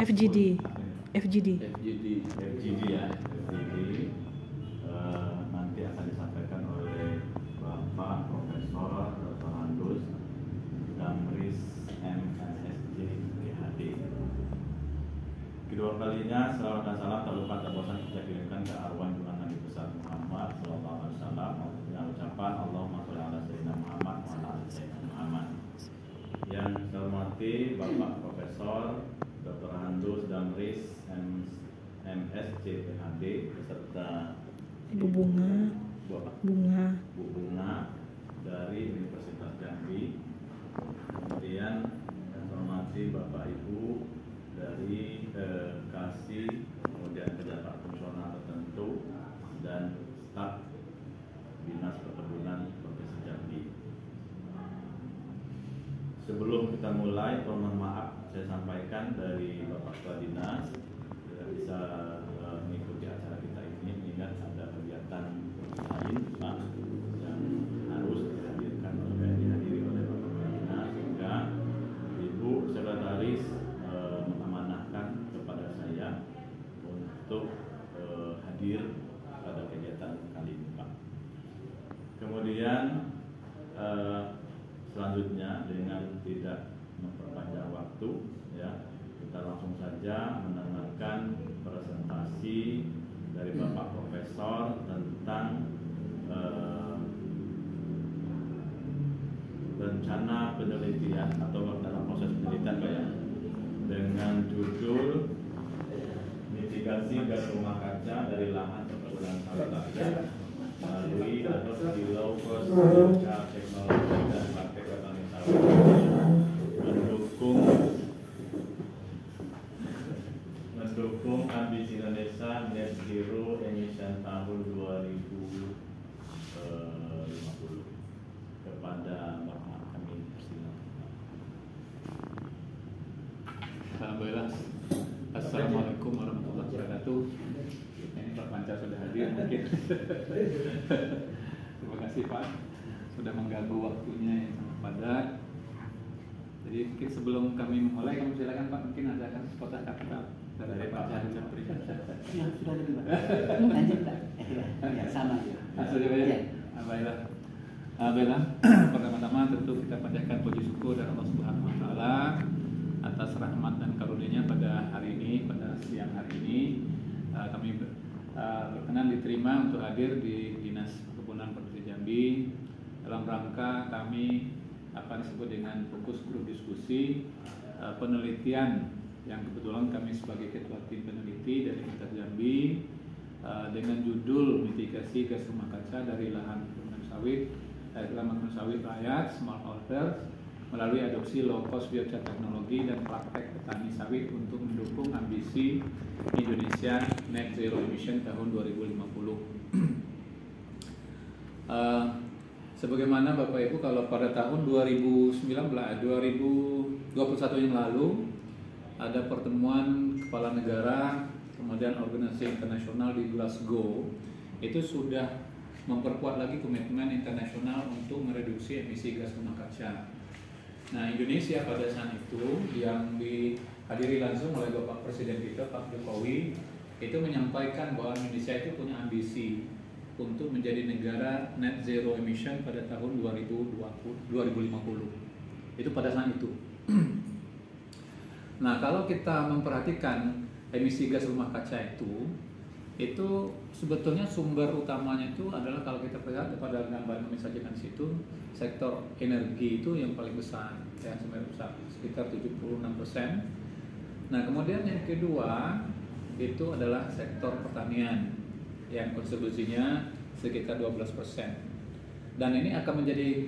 FGD. FGD ya, FGD. Nanti akan disampaikan oleh Bapak Profesor Dr. Handus Damris MSSJ PhD. Kedua kalinya salawat dan salam tak lupa tak bosan kita kirimkan ke arwah junjungan Nabi besar Muhammad sallallahu alaihi wasallam dengan ucapan Allahumma sholli ala sayyidina Muhammad wa ala ali sayyidina Muhammad. Yang saya hormati Bapak Profesor Dr. Handus Damris MSc PhD beserta Bu Bunga dari Universitas Jambi. Kemudian yang saya hormati Bapak Ibu dari Kasih, kemudian pejabat fungsional tertentu dan staf Dinas Perkebunan Provinsi Jambi. Sebelum kita mulai, mohon maaf saya sampaikan dari Bapak Kepala Dinas tidak bisa mengikuti acara kita ini mengingat ada kegiatan lain Pak yang harus dihadiri oleh Bapak Kepala Dinas, sehingga Ibu Sekretaris mengamanahkan kepada saya untuk hadir pada kegiatan kali ini Pak. Kemudian selanjutnya dengan tidak memperpanjang waktu ya, kita langsung saja mendengarkan presentasi dari Bapak Profesor tentang rencana penelitian atau dalam proses penelitian Pak ya, dengan judul mitigasi gas rumah kaca dari lahan perkebunan sawit rakyat melalui atau di low cost teknologi dan praktek petani sawit mendukung ambisi Indonesia net zero emission tahun 2050. Kepada Bapak kami persilakan. Alhamdulillah. Assalamualaikum warahmatullahi wabarakatuh. Ini Pak Panca sudah hadir mungkin. Terima kasih Pak sudah mengganggu waktunya yang sangat padat. Jadi mungkin sebelum kami memulai, kami silakan Pak, mungkin ada kan sepotong kata dari Pak Panca berikan. Ya sudah lebih Pak. Lanjut Pak. Ya sama. Sudah ya. Alhamdulillah. Pertama-tama tentu kita panjatkan puji syukur dari Allah Subhanahu Wa Taala atas rahmat dan karunia-Nya pada hari ini, pada siang hari ini. Kami berkenan diterima untuk hadir di Dinas Perkebunan Provinsi Jambi dalam rangka kami apa disebut dengan fokus grup diskusi penelitian yang kebetulan kami sebagai ketua tim peneliti dari Universitas Jambi dengan judul mitigasi gas rumah kaca dari lahan perkebunan sawit rakyat smallholder melalui adopsi low cost biochar teknologi dan praktek petani sawit untuk mendukung ambisi Indonesia net zero emission tahun 2050. Sebagaimana Bapak Ibu, kalau pada tahun 2021 yang lalu ada pertemuan kepala negara kemudian organisasi internasional di Glasgow, itu sudah memperkuat lagi komitmen internasional untuk mereduksi emisi gas rumah kaca. Nah, Indonesia pada saat itu yang dihadiri langsung oleh Bapak Presiden kita Pak Jokowi itu menyampaikan bahwa Indonesia itu punya ambisi untuk menjadi negara net zero emission pada tahun 2050. Itu pada saat itu. Nah, kalau kita memperhatikan emisi gas rumah kaca itu sebetulnya sumber utamanya itu adalah kalau kita lihat pada gambar kami sajikan di situ, sektor energi itu yang paling besar, ya, sekitar 76%. Nah, kemudian yang kedua itu adalah sektor pertanian yang kontribusinya sekitar 12%. Dan ini akan menjadi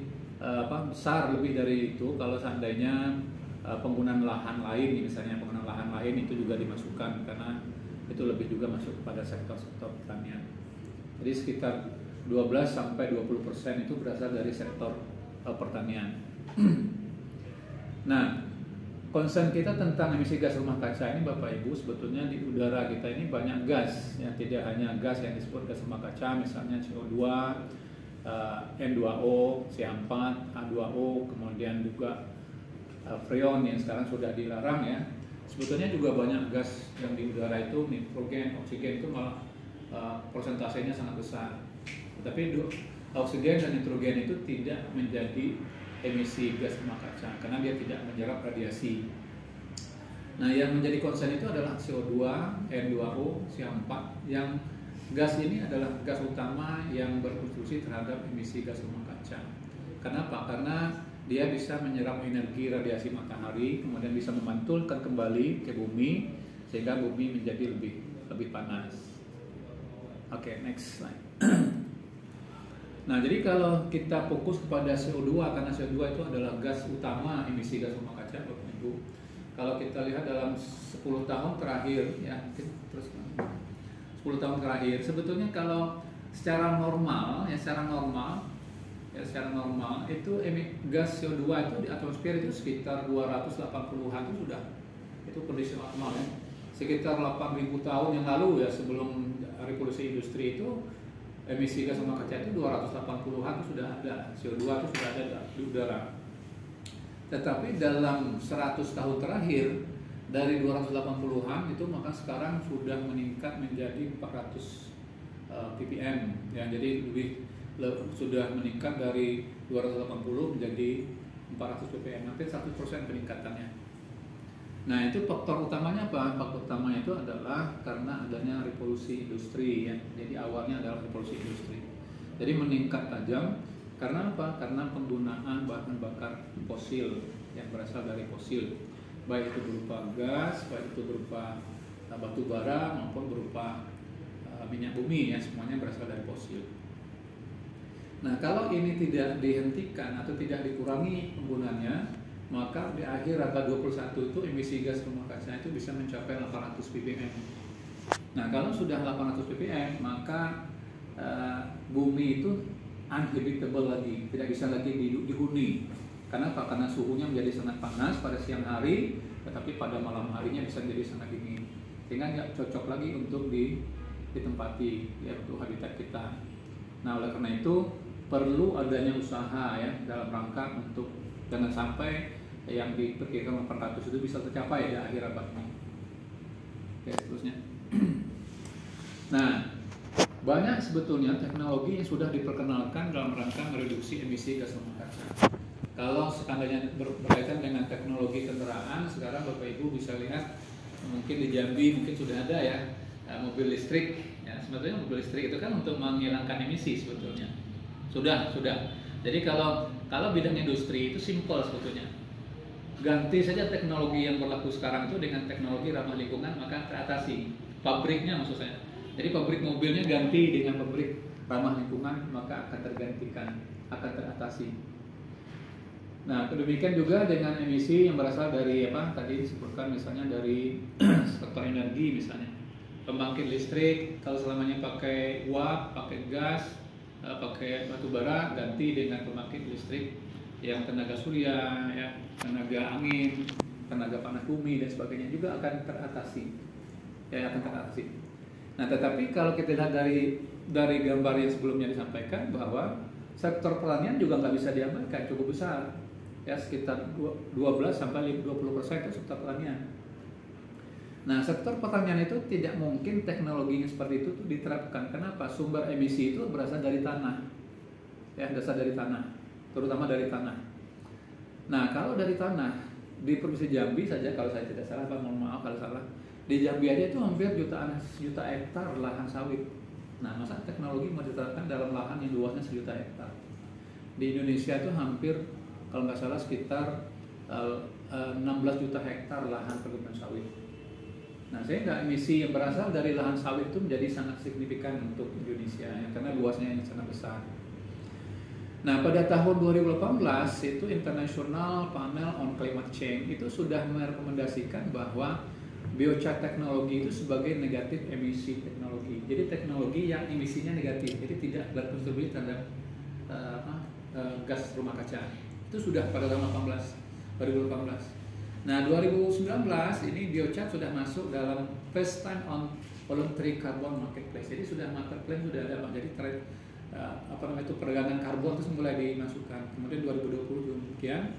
besar lebih dari itu kalau seandainya penggunaan lahan lain, misalnya penggunaan lahan lain itu juga dimasukkan, karena itu lebih juga masuk kepada sektor-sektor pertanian. Jadi sekitar 12-20% itu berasal dari sektor pertanian. Nah, concern kita tentang emisi gas rumah kaca ini Bapak Ibu, sebetulnya di udara kita ini banyak gas, ya, tidak hanya gas yang disebut gas rumah kaca, misalnya CO2, N2O, C4, H2O, kemudian juga freon yang sekarang sudah dilarang ya, Sebetulnya juga banyak gas yang di udara itu, nitrogen, oksigen itu malah persentasenya sangat besar. Tetapi oksigen dan nitrogen itu tidak menjadi emisi gas rumah kaca karena dia tidak menyerap radiasi. Nah, yang menjadi concern itu adalah CO2, N2O, CO4 yang gas ini adalah gas utama yang berkontribusi terhadap emisi gas rumah kaca. Kenapa? Karena dia bisa menyerap energi radiasi matahari, kemudian bisa memantulkan kembali ke bumi sehingga bumi menjadi lebih panas. Oke, next slide. Nah, jadi kalau kita fokus kepada CO2 karena CO2 itu adalah gas utama emisi gas rumah kaca, Bapak Ibu. Kalau kita lihat dalam 10 tahun terakhir ya, terus 10 tahun terakhir sebetulnya kalau secara normal itu gas CO2 itu di atmosfer itu sekitar 280-an itu sudah, itu kondisi normal ya. Sekitar 8.000 tahun yang lalu ya, sebelum revolusi industri itu emisi gas rumah kaca itu 280-an itu sudah ada, CO2 itu sudah ada di udara. Tetapi dalam 100 tahun terakhir dari 280-an itu maka sekarang sudah meningkat menjadi 400 ppm ya, jadi sudah meningkat dari 280 menjadi 400 ppm, hampir 100% peningkatannya. Nah, itu faktor utamanya apa? Faktor utamanya itu adalah karena adanya revolusi industri ya. Jadi awalnya adalah revolusi industri. Jadi meningkat tajam karena apa? Karena penggunaan bahan bakar fosil yang berasal dari fosil, baik itu berupa gas, baik itu berupa batu bara maupun berupa minyak bumi ya, semuanya berasal dari fosil. Nah, kalau ini tidak dihentikan atau tidak dikurangi penggunaannya, maka di akhir abad 21 itu emisi gas rumah kaca itu bisa mencapai 800 ppm. Nah, kalau sudah 800 ppm, maka bumi itu unhabitable lagi, tidak bisa lagi dihuni. Karena apa? Karena suhunya menjadi sangat panas pada siang hari, tetapi pada malam harinya bisa menjadi sangat dingin, sehingga nggak cocok lagi untuk ditempati ya, untuk habitat kita. Nah, oleh karena itu perlu adanya usaha ya dalam rangka untuk jangan sampai yang diperkirakan 800 itu bisa tercapai di akhir abad ini. Oke, seterusnya. Nah, banyak sebetulnya teknologi yang sudah diperkenalkan dalam rangka mereduksi emisi gas rumah kaca. Kalau seandainya berkaitan dengan teknologi kendaraan, sekarang Bapak Ibu bisa lihat mungkin di Jambi mungkin sudah ada ya mobil listrik. Ya, sebetulnya mobil listrik itu kan untuk menghilangkan emisi sebetulnya. Sudah. Jadi kalau bidang industri itu simpel sebetulnya. Ganti saja teknologi yang berlaku sekarang itu dengan teknologi ramah lingkungan, maka teratasi. Pabriknya maksud saya. Jadi pabrik mobilnya ganti dengan pabrik ramah lingkungan, maka akan tergantikan, akan teratasi. Nah, demikian juga dengan emisi yang berasal dari apa tadi disebutkan, misalnya dari sektor energi, misalnya pembangkit listrik, kalau selamanya pakai uap, pakai gas, pakai batu bara, ganti dengan pembangkit listrik yang tenaga surya, ya, tenaga angin, tenaga panas bumi dan sebagainya juga akan teratasi. Ya, akan teratasi. Nah, tetapi kalau kita lihat dari gambar yang sebelumnya disampaikan bahwa sektor pertanian juga nggak bisa diabaikan, cukup besar. Ya, sekitar 12-20% itu sektor pertanian. Nah, sektor pertanian itu tidak mungkin teknologinya seperti itu diterapkan. Kenapa? Sumber emisi itu berasal dari tanah. Ya, dasar dari tanah, terutama dari tanah. Nah, kalau dari tanah di Provinsi Jambi saja, kalau saya tidak salah, mohon maaf kalau salah, di Jambi aja itu hampir juta hektar lahan sawit. Nah, masa teknologi mau diterapkan dalam lahan yang luasnya 1.000.000 hektar? Di Indonesia itu hampir kalau nggak salah sekitar 16 juta hektar lahan perkebunan sawit. Nah, sehingga emisi yang berasal dari lahan sawit itu menjadi sangat signifikan untuk Indonesia ya, karena luasnya yang sangat besar. Nah, pada tahun 2018 itu International Panel on Climate Change itu sudah merekomendasikan bahwa biochar teknologi itu sebagai negatif emisi teknologi. Jadi teknologi yang emisinya negatif, jadi tidak berkontribusi terhadap gas rumah kaca. Itu sudah pada tahun 2018. Nah, 2019 ini biochar sudah masuk dalam First Time on Voluntary Carbon Marketplace. Jadi sudah marketplace sudah ada, Pak. Jadi perdagangan karbon itu mulai dimasukkan. Kemudian 2020 demikian.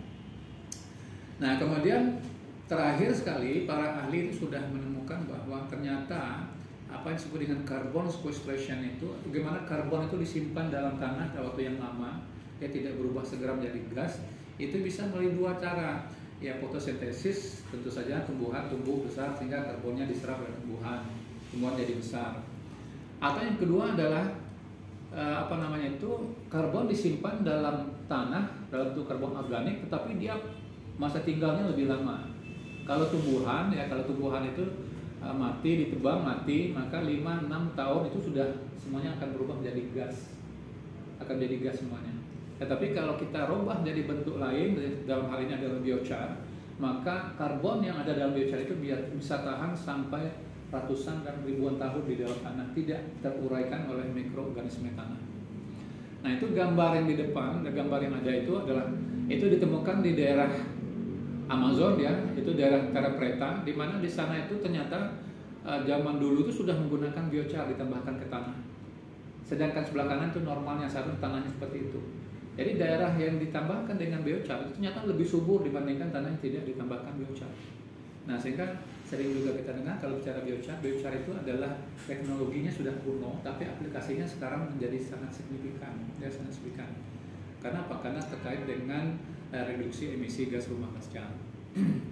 Nah, kemudian terakhir sekali para ahli itu sudah menemukan bahwa ternyata apa yang disebut dengan carbon sequestration itu, bagaimana karbon itu disimpan dalam tanah dalam waktu yang lama, dia tidak berubah segera menjadi gas, itu bisa melalui dua cara. Ya, fotosintesis, tentu saja tumbuhan tumbuh besar sehingga karbonnya diserap oleh tumbuhan jadi besar. Atau yang kedua adalah karbon disimpan dalam tanah dalam bentuk karbon organik, tetapi dia masa tinggalnya lebih lama. Kalau tumbuhan itu mati, ditebang mati, maka 5-6 tahun itu sudah semuanya akan berubah menjadi gas, semuanya. Tetapi kalau kita rubah jadi bentuk lain, dalam hal ini adalah biochar, maka karbon yang ada dalam biochar itu bisa tahan sampai ratusan dan ribuan tahun di dalam tanah, tidak teruraikan oleh mikroorganisme tanah. Nah, itu gambar yang di depan, gambar yang ada itu adalah itu ditemukan di daerah Amazon, ya, itu daerah Terra Preta, di mana di sana itu ternyata zaman dulu itu sudah menggunakan biochar ditambahkan ke tanah. Sedangkan sebelah kanan itu normalnya seharusnya tanahnya seperti itu. Jadi daerah yang ditambahkan dengan biochar itu ternyata lebih subur dibandingkan tanah yang tidak ditambahkan biochar. Nah, sehingga sering juga kita dengar kalau bicara biochar itu adalah teknologinya sudah kuno, tapi aplikasinya sekarang menjadi sangat signifikan, Karena apa? Karena terkait dengan reduksi emisi gas rumah kaca.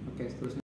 Oke, seterusnya.